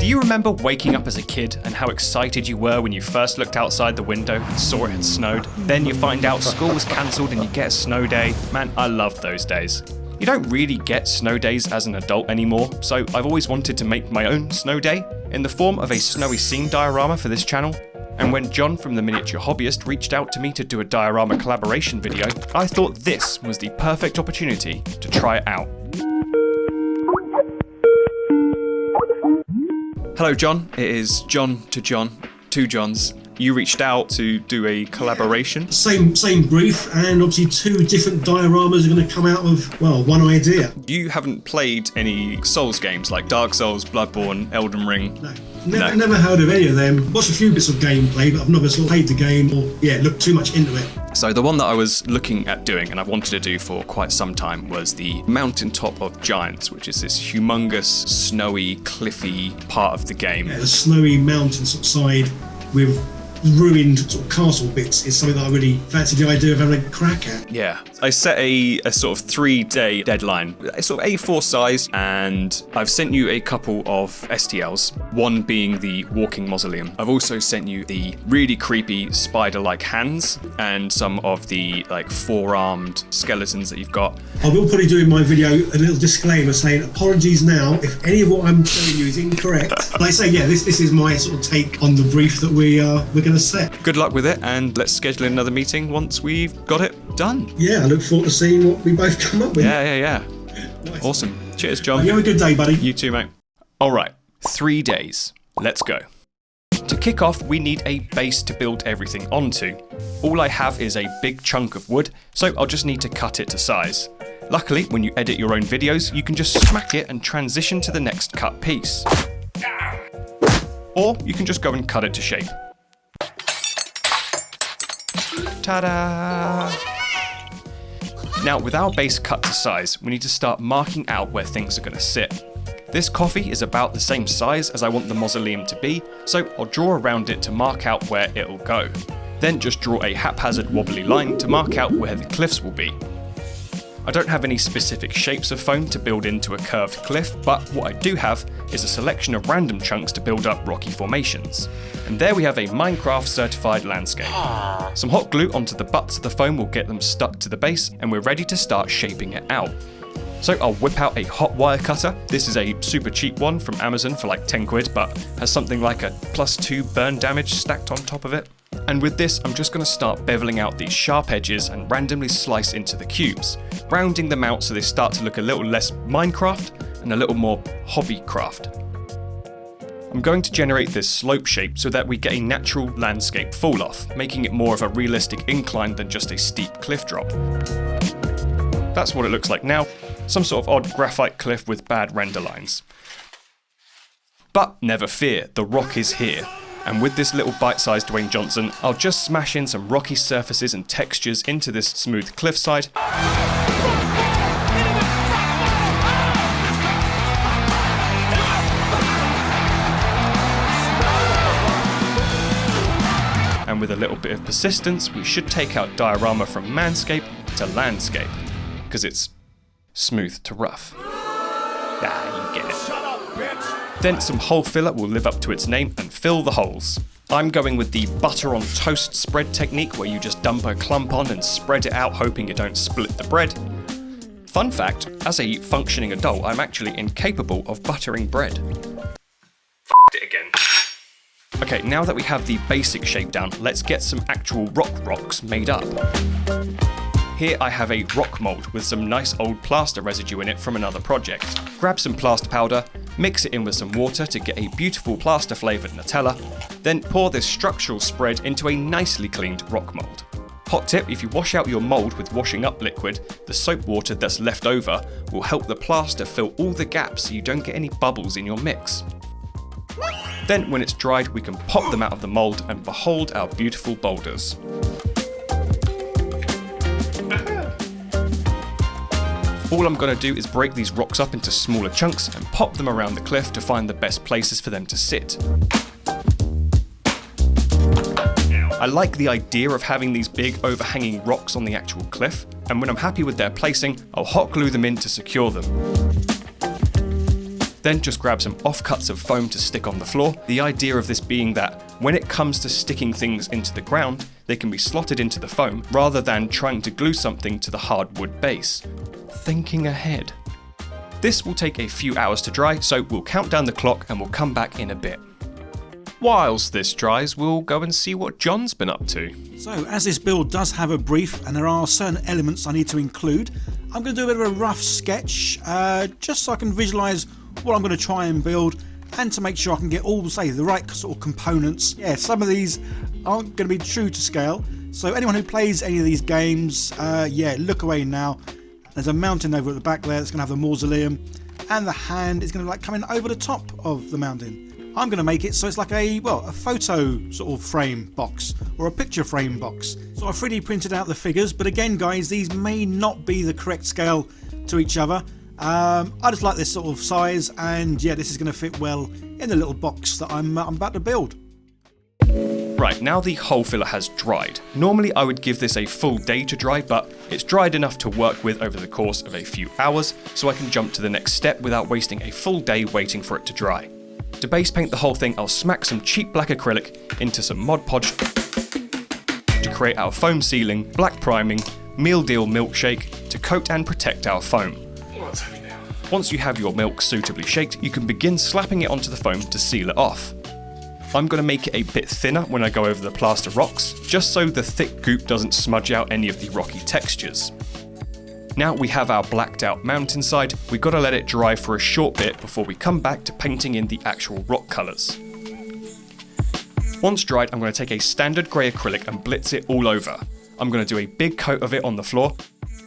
you remember waking up as a kid and how excited you were when you first looked outside the window and saw it had snowed? Then you find out school was cancelled and you get a snow day. Man, I loved those days. You don't really get snow days as an adult anymore, so I've always wanted to make my own snow day in the form of a snowy scene diorama for this channel. And when John from The Miniature Hobbyist reached out to me to do a diorama collaboration video, I thought this was the perfect opportunity to try it out. Hello John, it is John to John, two Johns. You reached out to do a collaboration. Same brief, and obviously two different dioramas are going to come out of, well, one idea. You haven't played any Souls games like Dark Souls, Bloodborne, Elden Ring? No. Never heard of any of them. Watched a few bits of gameplay, but I've never sort of played the game or, looked too much into it. So the one that I was looking at doing, and I've wanted to do for quite some time, was the Mountaintop of Giants, which is this humongous, snowy, cliffy part of the game. Yeah, the snowy mountain sort of side with ruined sort of castle bits is something that I really fancy the idea of having a crack at. Yeah, I set a sort of 3-day deadline, sort of A4 size, and I've sent you a couple of STLs, one being the walking mausoleum. I've also sent you the really creepy spider-like hands and some of the like four-armed skeletons that you've got. I will probably do in my video a little disclaimer saying apologies now if any of what I'm telling you is incorrect. Like I say, this is my sort of take on the brief that we're going to set. Good luck with it, and let's schedule another meeting once we've got it done. Yeah, I look forward to seeing what we both come up with. Yeah. Nice. Awesome. Cheers, John. Well, you have a good day, buddy. You too, mate. All right, 3 days. Let's go. To kick off, we need a base to build everything onto. All I have is a big chunk of wood, so I'll just need to cut it to size. Luckily, when you edit your own videos, you can just smack it and transition to the next cut piece. Or you can just go and cut it to shape. Ta-da! Now, with our base cut to size, we need to start marking out where things are going to sit. This coffee is about the same size as I want the mausoleum to be, so I'll draw around it to mark out where it'll go. Then just draw a haphazard wobbly line to mark out where the cliffs will be. I don't have any specific shapes of foam to build into a curved cliff, but what I do have is a selection of random chunks to build up rocky formations. And there we have a Minecraft certified landscape. Some hot glue onto the butts of the foam will get them stuck to the base, and we're ready to start shaping it out. So I'll whip out a hot wire cutter. This is a super cheap one from Amazon for like 10 quid, but has something like a +2 burn damage stacked on top of it. And with this, I'm just going to start beveling out these sharp edges and randomly slice into the cubes, rounding them out so they start to look a little less Minecraft and a little more hobbycraft. I'm going to generate this slope shape so that we get a natural landscape fall off, making it more of a realistic incline than just a steep cliff drop. That's what it looks like now, some sort of odd graphite cliff with bad render lines. But never fear, the rock is here. And with this little bite-sized Dwayne Johnson, I'll just smash in some rocky surfaces and textures into this smooth cliffside. And with a little bit of persistence, we should take out diorama from manscape to landscape, because it's smooth to rough. Ah, you get it. Then some hole filler will live up to its name and fill the holes. I'm going with the butter on toast spread technique where you just dump a clump on and spread it out hoping you don't split the bread. Fun fact, as a functioning adult, I'm actually incapable of buttering bread. It again. Okay, now that we have the basic shape down, let's get some actual rocks made up. Here I have a rock mould with some nice old plaster residue in it from another project. Grab some plaster powder, mix it in with some water to get a beautiful plaster flavoured Nutella, then pour this structural spread into a nicely cleaned rock mould. Hot tip, if you wash out your mould with washing up liquid, the soap water that's left over will help the plaster fill all the gaps so you don't get any bubbles in your mix. Then when it's dried, we can pop them out of the mould and behold our beautiful boulders. All I'm going to do is break these rocks up into smaller chunks and pop them around the cliff to find the best places for them to sit. I like the idea of having these big overhanging rocks on the actual cliff, and when I'm happy with their placing, I'll hot glue them in to secure them. Then just grab some offcuts of foam to stick on the floor. The idea of this being that when it comes to sticking things into the ground, they can be slotted into the foam rather than trying to glue something to the hardwood base. Thinking ahead. This will take a few hours to dry, so we'll count down the clock and we'll come back in a bit. Whilst this dries, we'll go and see what John's been up to. So, as this build does have a brief and there are certain elements I need to include, I'm going to do a bit of a rough sketch just so I can visualise what I'm going to try and build and to make sure I can get all, say, the right sort of components. Yeah, some of these aren't going to be true to scale, so anyone who plays any of these games, yeah, look away now. There's a mountain over at the back there that's going to have the mausoleum, and the hand is going to like come in over the top of the mountain. I'm going to make it so it's like a photo sort of frame box or a picture frame box. So I 3D printed out the figures, but again guys, these may not be the correct scale to each other. I just like this sort of size, and yeah, this is going to fit well in the little box that I'm about to build. Right, now the hole filler has dried. Normally I would give this a full day to dry, but it's dried enough to work with over the course of a few hours, so I can jump to the next step without wasting a full day waiting for it to dry. To base paint the whole thing, I'll smack some cheap black acrylic into some Mod Podge to create our foam ceiling, black priming, meal deal milkshake to coat and protect our foam. Once you have your milk suitably shaked, you can begin slapping it onto the foam to seal it off. I'm going to make it a bit thinner when I go over the plaster rocks, just so the thick goop doesn't smudge out any of the rocky textures. Now we have our blacked out mountainside, we've got to let it dry for a short bit before we come back to painting in the actual rock colours. Once dried, I'm going to take a standard grey acrylic and blitz it all over. I'm going to do a big coat of it on the floor,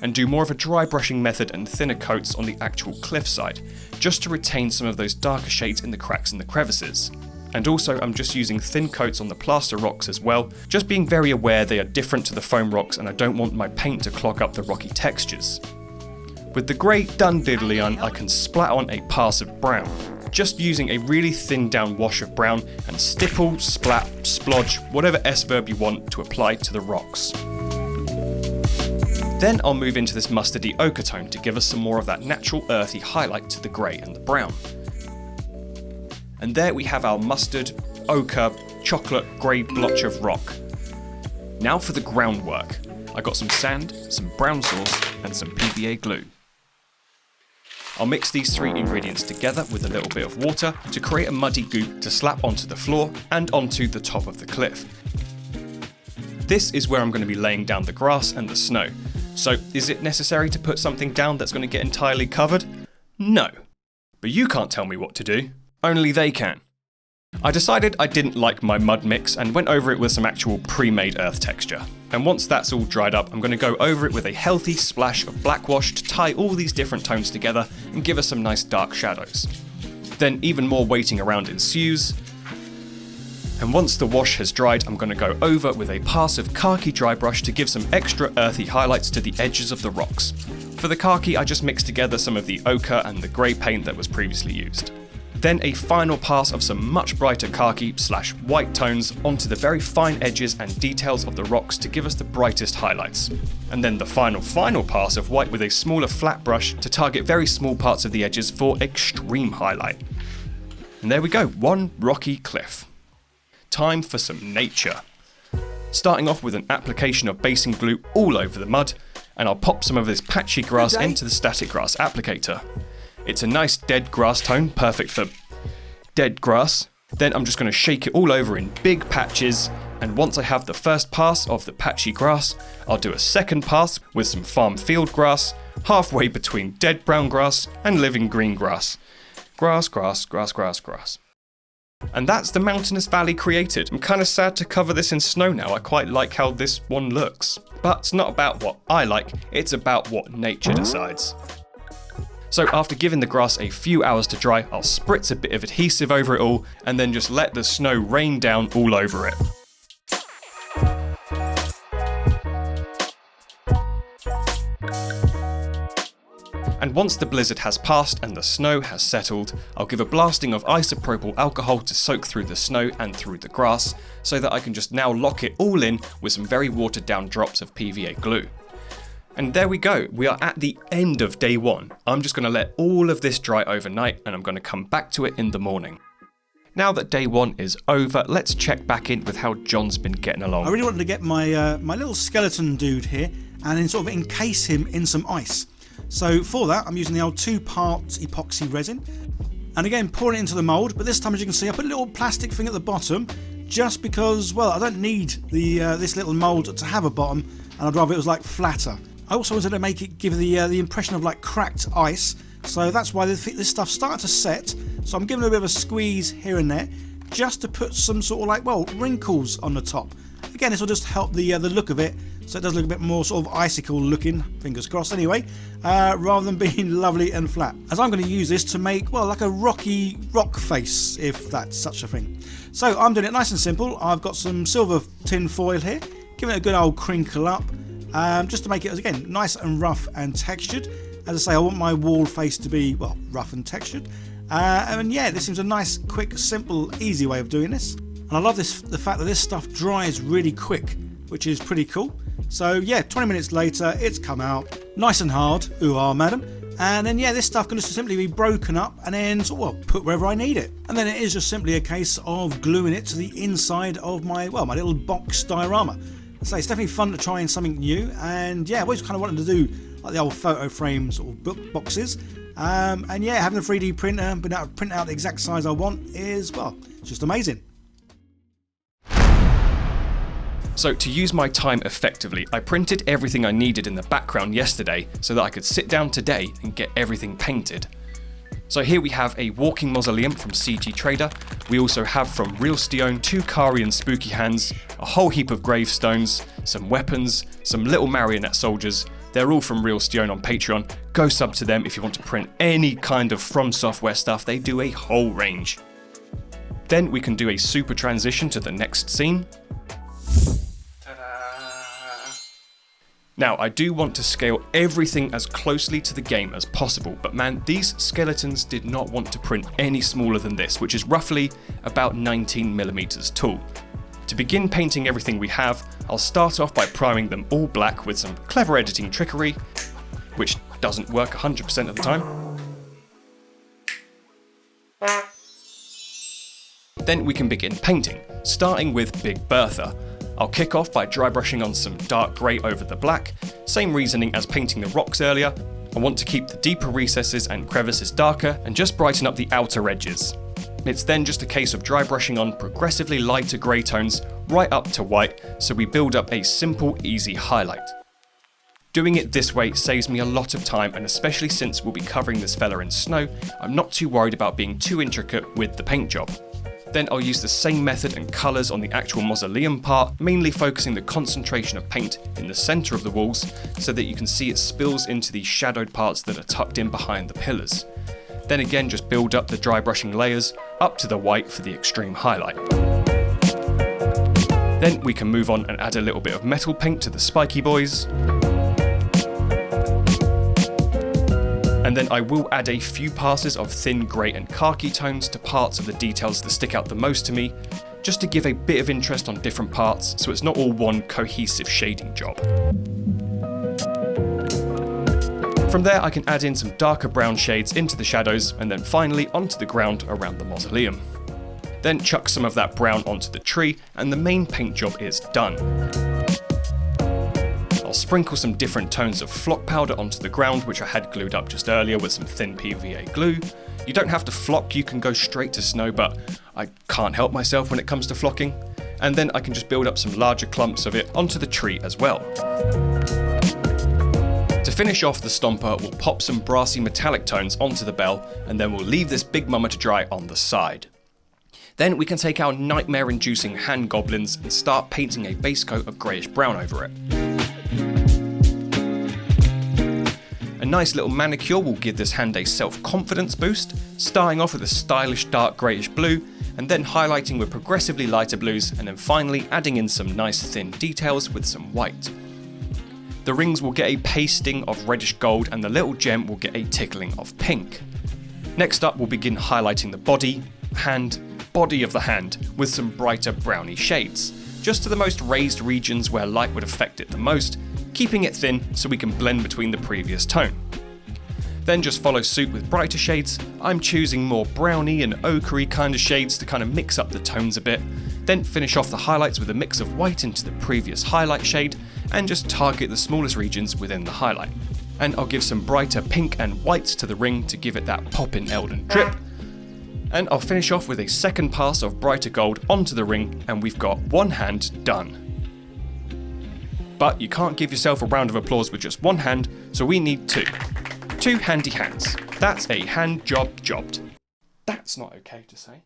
and do more of a dry brushing method and thinner coats on the actual cliff side, just to retain some of those darker shades in the cracks and the crevices. And also I'm just using thin coats on the plaster rocks as well, just being very aware they are different to the foam rocks and I don't want my paint to clog up the rocky textures. With the grey done diddly on, I can splat on a pass of brown, just using a really thin down wash of brown and stipple, splat, splodge, whatever S-verb you want to apply to the rocks. Then I'll move into this mustardy ochre tone to give us some more of that natural earthy highlight to the grey and the brown. And there we have our mustard, ochre, chocolate, grey blotch of rock. Now for the groundwork. I got some sand, some brown sauce, and some PVA glue. I'll mix these three ingredients together with a little bit of water to create a muddy goop to slap onto the floor and onto the top of the cliff. This is where I'm going to be laying down the grass and the snow. So is it necessary to put something down that's going to get entirely covered? No. But you can't tell me what to do. Only they can. I decided I didn't like my mud mix and went over it with some actual pre-made earth texture. And once that's all dried up, I'm going to go over it with a healthy splash of black wash to tie all these different tones together and give us some nice dark shadows. Then even more waiting around ensues. And once the wash has dried, I'm going to go over with a pass of khaki dry brush to give some extra earthy highlights to the edges of the rocks. For the khaki, I just mixed together some of the ochre and the grey paint that was previously used. Then a final pass of some much brighter khaki/white tones onto the very fine edges and details of the rocks to give us the brightest highlights. And then the final pass of white with a smaller flat brush to target very small parts of the edges for extreme highlight. And there we go, one rocky cliff. Time for some nature. Starting off with an application of basing glue all over the mud, and I'll pop some of this patchy grass into the static grass applicator. It's a nice dead grass tone, perfect for dead grass. Then I'm just going to shake it all over in big patches, and once I have the first pass of the patchy grass, I'll do a second pass with some farm field grass, halfway between dead brown grass and living green grass. Grass, grass, grass, grass, grass. And that's the mountainous valley created. I'm kind of sad to cover this in snow now, I quite like how this one looks. But it's not about what I like, it's about what nature decides. So after giving the grass a few hours to dry, I'll spritz a bit of adhesive over it all and then just let the snow rain down all over it. And once the blizzard has passed and the snow has settled, I'll give a blasting of isopropyl alcohol to soak through the snow and through the grass, so that I can just now lock it all in with some very watered down drops of PVA glue. And there we go, we are at the end of day 1. I'm just going to let all of this dry overnight and I'm going to come back to it in the morning. Now that day 1 is over, let's check back in with how John's been getting along. I really wanted to get my my little skeleton dude here and then sort of encase him in some ice. So for that, I'm using the old 2-part epoxy resin. And again, pouring it into the mould, but this time, as you can see, I put a little plastic thing at the bottom, just because, well, I don't need the this little mould to have a bottom, and I'd rather it was like flatter. I also wanted to make it give the impression of like cracked ice, so that's why this stuff started to set. So I'm giving it a bit of a squeeze here and there, just to put some sort of like, well, wrinkles on the top. Again, this will just help the look of it, so it does look a bit more sort of icicle looking, fingers crossed anyway, rather than being lovely and flat. As I'm going to use this to make, well, like a rocky rock face, if that's such a thing. So I'm doing it nice and simple. I've got some silver tin foil here, giving it a good old crinkle up, just to make it, again, nice and rough and textured. As I say, I want my wall face to be, well, rough and textured. And yeah, this seems a nice, quick, simple, easy way of doing this. And I love the fact that this stuff dries really quick, which is pretty cool. So yeah, 20 minutes later, it's come out nice and hard, ooh-ah, madam. And then yeah, this stuff can just simply be broken up and then sort of, well, put wherever I need it. And then it is just simply a case of gluing it to the inside of my, well, my little box diorama. So it's definitely fun to try something new. And yeah, I've always kind of wanted to do like the old photo frame sort of book boxes. And yeah, having a 3D printer, being able to print out the exact size I want is, well, it's just amazing. So to use my time effectively, I printed everything I needed in the background yesterday so that I could sit down today and get everything painted. So here we have a walking mausoleum from CG Trader. We also have from Real Stone 2 Kari and Spooky Hands, a whole heap of gravestones, some weapons, some little marionette soldiers. They're all from Real Stone on Patreon. Go sub to them if you want to print any kind of From Software stuff. They do a whole range. Then we can do a super transition to the next scene. Now, I do want to scale everything as closely to the game as possible, but man, these skeletons did not want to print any smaller than this, which is roughly about 19mm tall. To begin painting everything we have, I'll start off by priming them all black with some clever editing trickery, which doesn't work 100% of the time. Then we can begin painting, starting with Big Bertha. I'll kick off by dry brushing on some dark grey over the black, same reasoning as painting the rocks earlier. I want to keep the deeper recesses and crevices darker and just brighten up the outer edges. It's then just a case of dry brushing on progressively lighter grey tones right up to white, so we build up a simple, easy highlight. Doing it this way saves me a lot of time, and especially since we'll be covering this fella in snow, I'm not too worried about being too intricate with the paint job. Then I'll use the same method and colours on the actual mausoleum part, mainly focusing the concentration of paint in the centre of the walls so that you can see it spills into these shadowed parts that are tucked in behind the pillars. Then again, just build up the dry brushing layers up to the white for the extreme highlight. Then we can move on and add a little bit of metal paint to the spiky boys. And then I will add a few passes of thin grey and khaki tones to parts of the details that stick out the most to me, just to give a bit of interest on different parts so it's not all one cohesive shading job. From there I can add in some darker brown shades into the shadows and then finally onto the ground around the mausoleum. Then chuck some of that brown onto the tree and the main paint job is done. I'll sprinkle some different tones of flock powder onto the ground, which I had glued up just earlier with some thin PVA glue. You don't have to flock, you can go straight to snow, but I can't help myself when it comes to flocking. And then I can just build up some larger clumps of it onto the tree as well. To finish off the stomper, we'll pop some brassy metallic tones onto the bell, and then we'll leave this big mama to dry on the side. Then we can take our nightmare-inducing hand goblins and start painting a base coat of greyish brown over it. A nice little manicure will give this hand a self-confidence boost, starting off with a stylish dark greyish blue, and then highlighting with progressively lighter blues, and then finally adding in some nice thin details with some white. The rings will get a pasting of reddish gold, and the little gem will get a tickling of pink. Next up, we'll begin highlighting the body of the hand with some brighter browny shades, just to the most raised regions where light would affect it the most, keeping it thin so we can blend between the previous tone. Then just follow suit with brighter shades. I'm choosing more browny and ochre-y kind of shades to kind of mix up the tones a bit. Then finish off the highlights with a mix of white into the previous highlight shade and just target the smallest regions within the highlight. And I'll give some brighter pink and whites to the ring to give it that pop in Elden drip. And I'll finish off with a second pass of brighter gold onto the ring, and we've got one hand done. But you can't give yourself a round of applause with just one hand, so we need two. Two handy hands. That's a hand job jobbed. That's not okay to say.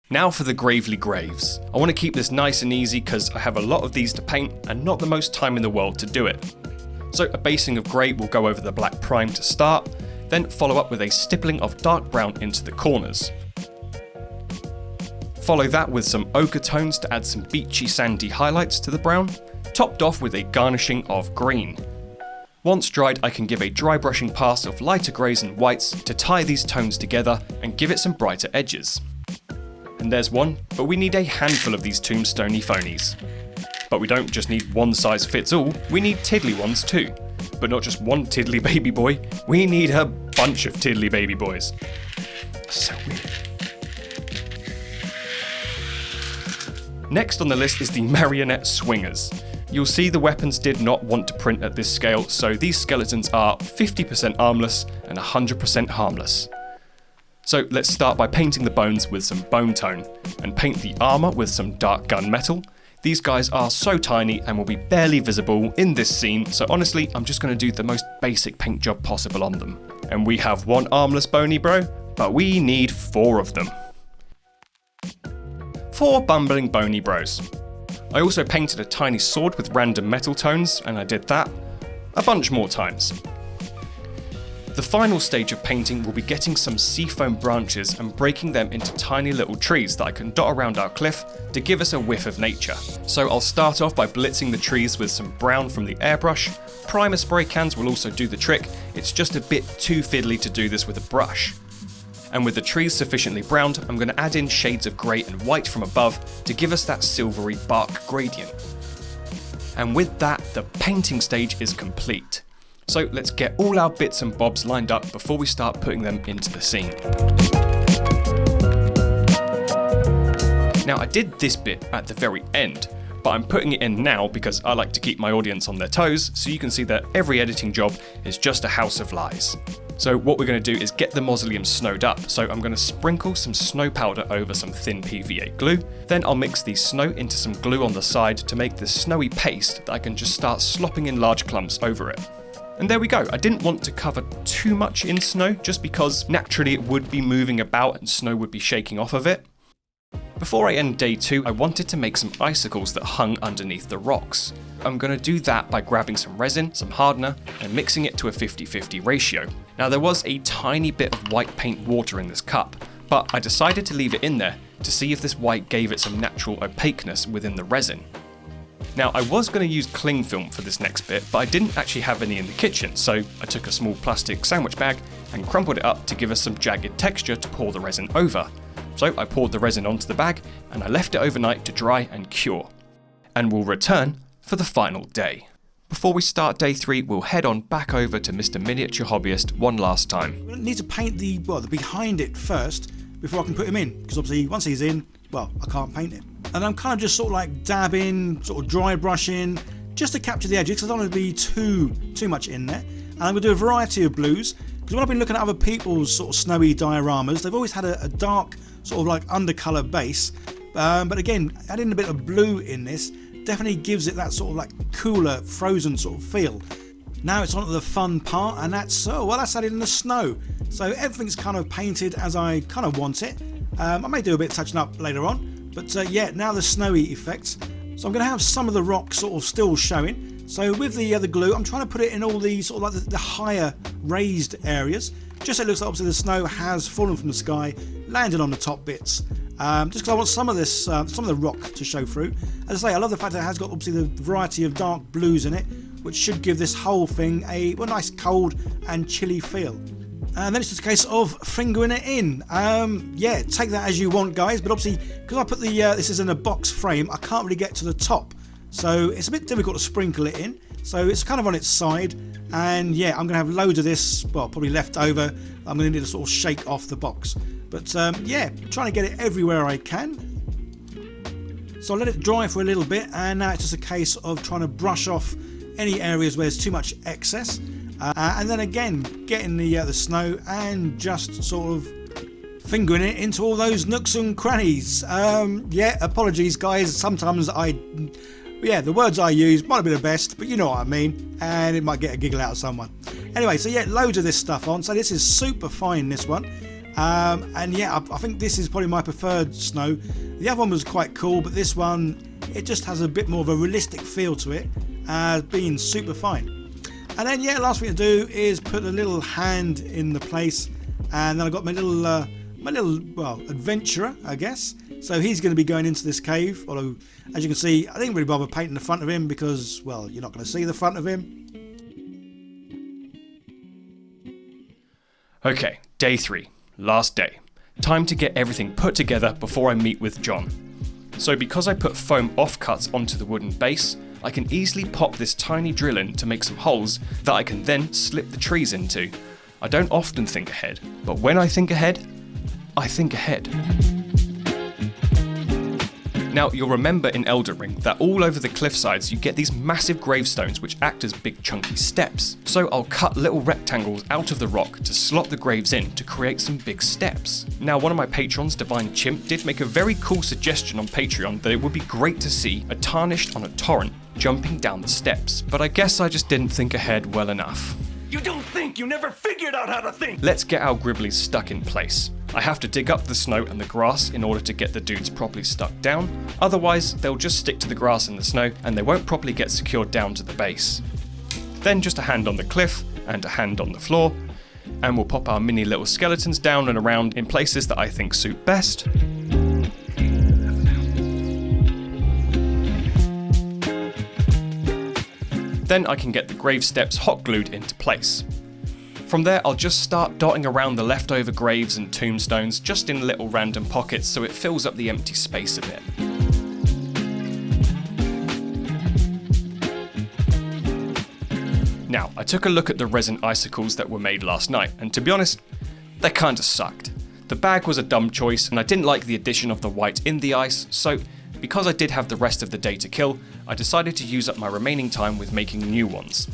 Now for the Gravely Graves. I want to keep this nice and easy because I have a lot of these to paint and not the most time in the world to do it. So a basing of grey will go over the black prime to start, then follow up with a stippling of dark brown into the corners. Follow that with some ochre tones to add some beachy sandy highlights to the brown, topped off with a garnishing of green. Once dried, I can give a dry brushing pass of lighter greys and whites to tie these tones together and give it some brighter edges. And there's one, but we need a handful of these tombstoney phonies. But we don't just need one size fits all, we need tiddly ones too. But not just one tiddly baby boy, we need a bunch of tiddly baby boys. So weird. Next on the list is the marionette swingers. You'll see the weapons did not want to print at this scale, so these skeletons are 50% armless and 100% harmless. So let's start by painting the bones with some bone tone, and paint the armour with some dark gunmetal. These guys are so tiny and will be barely visible in this scene, so honestly I'm just going to do the most basic paint job possible on them. And we have one armless bony bro, but we need 4 of them. 4 bumbling bony bros. I also painted a tiny sword with random metal tones, and I did that a bunch more times. The final stage of painting will be getting some seafoam branches and breaking them into tiny little trees that I can dot around our cliff to give us a whiff of nature. So I'll start off by blitzing the trees with some brown from the airbrush. Primer spray cans will also do the trick, it's just a bit too fiddly to do this with a brush. And with the trees sufficiently browned, I'm going to add in shades of grey and white from above to give us that silvery bark gradient. And with that, the painting stage is complete. So let's get all our bits and bobs lined up before we start putting them into the scene. Now I did this bit at the very end, but I'm putting it in now because I like to keep my audience on their toes, so you can see that every editing job is just a house of lies. So what we're going to do is get the mausoleum snowed up, so I'm going to sprinkle some snow powder over some thin PVA glue, then I'll mix the snow into some glue on the side to make this snowy paste that I can just start slopping in large clumps over it. And there we go. I didn't want to cover too much in snow just because naturally it would be moving about and snow would be shaking off of it. Before I end day 2, I wanted to make some icicles that hung underneath the rocks. I'm going to do that by grabbing some resin, some hardener, and mixing it to a 50-50 ratio. Now there was a tiny bit of white paint water in this cup, but I decided to leave it in there to see if this white gave it some natural opaqueness within the resin. Now I was going to use cling film for this next bit, but I didn't actually have any in the kitchen, so I took a small plastic sandwich bag and crumpled it up to give us some jagged texture to pour the resin over. So I poured the resin onto the bag and I left it overnight to dry and cure. And we'll return for the final day. Before we start day 3, we'll head on back over to Mr. Miniature Hobbyist one last time. We need to paint the behind it first before I can put him in, because obviously once he's in, well, I can't paint it. And I'm kind of just sort of like dabbing, sort of dry brushing, just to capture the edges, because I don't want to be too much in there. And I'm going to do a variety of blues, because when I've been looking at other people's sort of snowy dioramas, they've always had a dark sort of like undercolour base. But again, adding a bit of blue in this definitely gives it that sort of like cooler, frozen sort of feel. Now it's on to the fun part, and that's added in the snow. So everything's kind of painted as I kind of want it. I may do a bit of touching up later on, but yeah, now the snowy effects. So I'm going to have some of the rock sort of still showing. So with the other glue, I'm trying to put it in all the sort of like the higher raised areas, just so it looks like obviously the snow has fallen from the sky, landed on the top bits. Just because I want some of this, some of the rock to show through. As I say, I love the fact that it has got obviously the variety of dark blues in it, which should give this whole thing a nice cold and chilly feel. And then it's just a case of fingering it in. Yeah, take that as you want, guys. But obviously, because I put this is in a box frame, I can't really get to the top. So it's a bit difficult to sprinkle it in. So it's kind of on its side, and yeah, I'm going to have loads of this, well, probably left over. I'm going to need to sort of shake off the box. But yeah, trying to get it everywhere I can. So I'll let it dry for a little bit, and now it's just a case of trying to brush off any areas where there's too much excess. And then again, getting the snow and just sort of fingering it into all those nooks and crannies. Yeah, apologies guys, sometimes the words I use might not be the best, but you know what I mean, and it might get a giggle out of someone. Anyway, so yeah, loads of this stuff on, so this is super fine, this one. And yeah, I think this is probably my preferred snow. The other one was quite cool, but this one, it just has a bit more of a realistic feel to it, being super fine. And then yeah, last thing to do is put a little hand in the place, and then I've got my little well, adventurer, I guess. So he's going to be going into this cave, although as you can see, I didn't really bother painting the front of him because, well, you're not going to see the front of him. Okay, day 3, last day. Time to get everything put together before I meet with John. So because I put foam offcuts onto the wooden base, I can easily pop this tiny drill in to make some holes that I can then slip the trees into. I don't often think ahead, but when I think ahead, I think ahead. Now, you'll remember in Elden Ring that all over the cliffsides you get these massive gravestones which act as big chunky steps. So I'll cut little rectangles out of the rock to slot the graves in to create some big steps. Now, one of my patrons, Divine Chimp, did make a very cool suggestion on Patreon that it would be great to see a tarnished on a torrent jumping down the steps, but I guess I just didn't think ahead well enough. You don't think, you never figured out how to think! Let's get our gribblies stuck in place. I have to dig up the snow and the grass in order to get the dudes properly stuck down, otherwise they'll just stick to the grass and the snow and they won't properly get secured down to the base. Then just a hand on the cliff and a hand on the floor, and we'll pop our mini little skeletons down and around in places that I think suit best. Then I can get the grave steps hot glued into place. From there, I'll just start dotting around the leftover graves and tombstones just in little random pockets so it fills up the empty space a bit. Now, I took a look at the resin icicles that were made last night, and to be honest, they kinda sucked. The bag was a dumb choice, and I didn't like the addition of the white in the ice, so because I did have the rest of the day to kill, I decided to use up my remaining time with making new ones.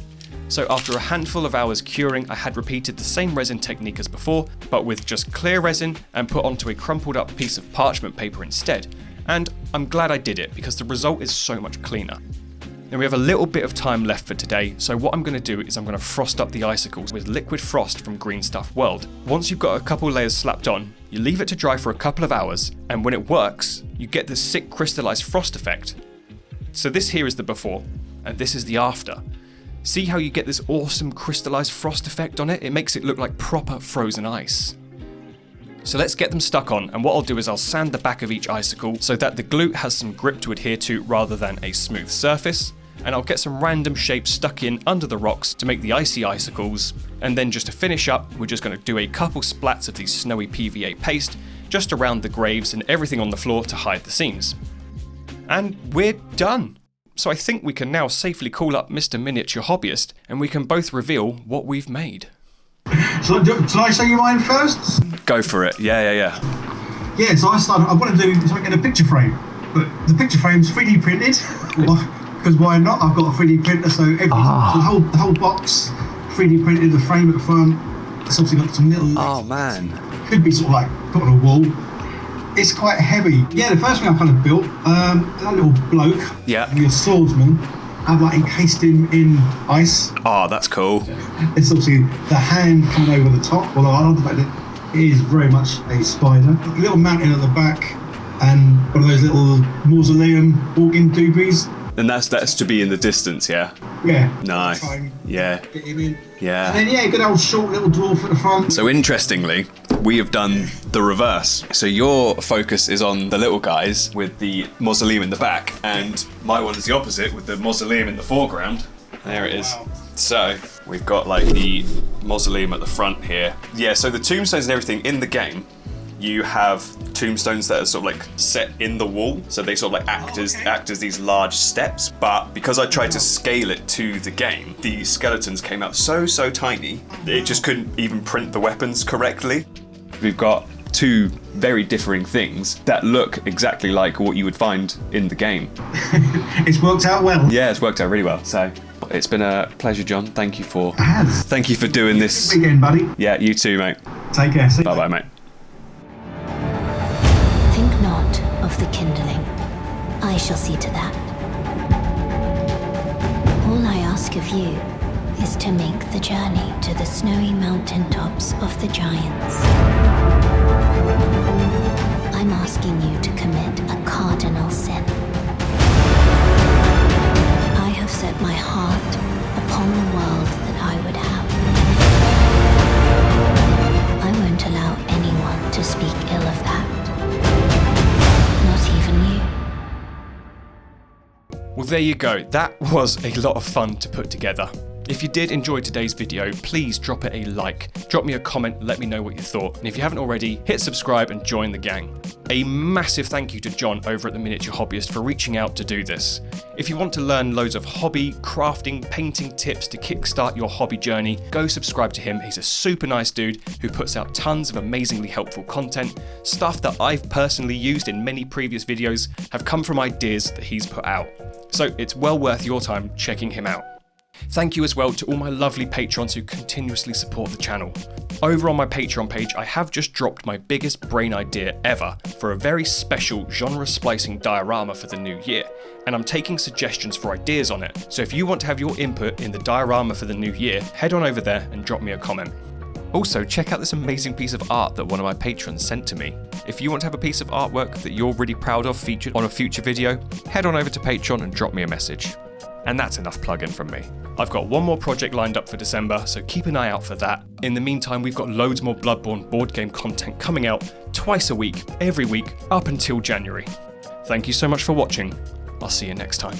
So after a handful of hours curing, I had repeated the same resin technique as before, but with just clear resin and put onto a crumpled up piece of parchment paper instead. And I'm glad I did it because the result is so much cleaner. Now we have a little bit of time left for today, so what I'm going to do is I'm going to frost up the icicles with liquid frost from Green Stuff World. Once you've got a couple layers slapped on, you leave it to dry for a couple of hours, and when it works, you get this sick crystallized frost effect. So this here is the before, and this is the after. See how you get this awesome crystallized frost effect on it? It makes it look like proper frozen ice. So let's get them stuck on, and what I'll do is I'll sand the back of each icicle so that the glue has some grip to adhere to rather than a smooth surface, and I'll get some random shapes stuck in under the rocks to make the icy icicles, and then just to finish up, we're just going to do a couple splats of the snowy PVA paste just around the graves and everything on the floor to hide the seams. And we're done! So I think we can now safely call up Mr. Miniature Hobbyist, and we can both reveal what we've made. Shall I show you mine first? Go for it, yeah. Yeah, so I want to do something in a picture frame, but the picture frame's 3D printed. Because why not? I've got a 3D printer, so everything, so the whole box 3D printed, the frame at the front. It's obviously got some little. Oh man. Could be sort of like put on a wall. It's quite heavy. Yeah, the first thing I kind of built, that little bloke, a swordsman, I've like encased him in ice. Oh, that's cool. It's obviously the hand coming over the top, although I love the fact that it is very much a spider. A little mountain at the back, and one of those little mausoleum walking doobies. And that's to be in the distance, yeah? Yeah. Nice. Yeah. Get him in. Yeah. And then, good old short little dwarf at the front. So interestingly, we have done the reverse. So your focus is on the little guys with the mausoleum in the back, and my one is the opposite with the mausoleum in the foreground. There it is. Wow. So we've got like the mausoleum at the front here. Yeah, so the tombstones and everything in the game you have tombstones that are sort of like set in the wall, so they sort of like act as these large steps. But because I tried to scale it to the game, the skeletons came out so tiny that it just couldn't even print the weapons correctly. We've got two very differing things that look exactly like what you would find in the game. It's worked out well. Yeah, it's worked out really well. So it's been a pleasure, John. Thank you for doing this Again, buddy. Yeah, you too, mate. Take care. See you. Bye, mate. Think not of the kindling. I shall see to that. All I ask of you is to make the journey to the snowy mountaintops of the giants. I'm asking you to commit a cardinal sin. I have set my heart upon the world that I would have. I won't allow anyone to speak ill of that. Not even you. Well, there you go. That was a lot of fun to put together. If you did enjoy today's video, please drop it a like, drop me a comment, let me know what you thought. And if you haven't already, hit subscribe and join the gang. A massive thank you to John over at The Miniature Hobbyist for reaching out to do this. If you want to learn loads of hobby, crafting, painting tips to kickstart your hobby journey, go subscribe to him. He's a super nice dude who puts out tons of amazingly helpful content. Stuff that I've personally used in many previous videos have come from ideas that he's put out. So it's well worth your time checking him out. Thank you as well to all my lovely patrons who continuously support the channel. Over on my Patreon page, I have just dropped my biggest brain idea ever for a very special genre splicing diorama for the new year, and I'm taking suggestions for ideas on it. So if you want to have your input in the diorama for the new year, head on over there and drop me a comment. Also, check out this amazing piece of art that one of my patrons sent to me. If you want to have a piece of artwork that you're really proud of featured on a future video, head on over to Patreon and drop me a message. And that's enough plug-in from me. I've got one more project lined up for December, so keep an eye out for that. In the meantime, we've got loads more Bloodborne board game content coming out twice a week, every week, up until January. Thank you so much for watching. I'll see you next time.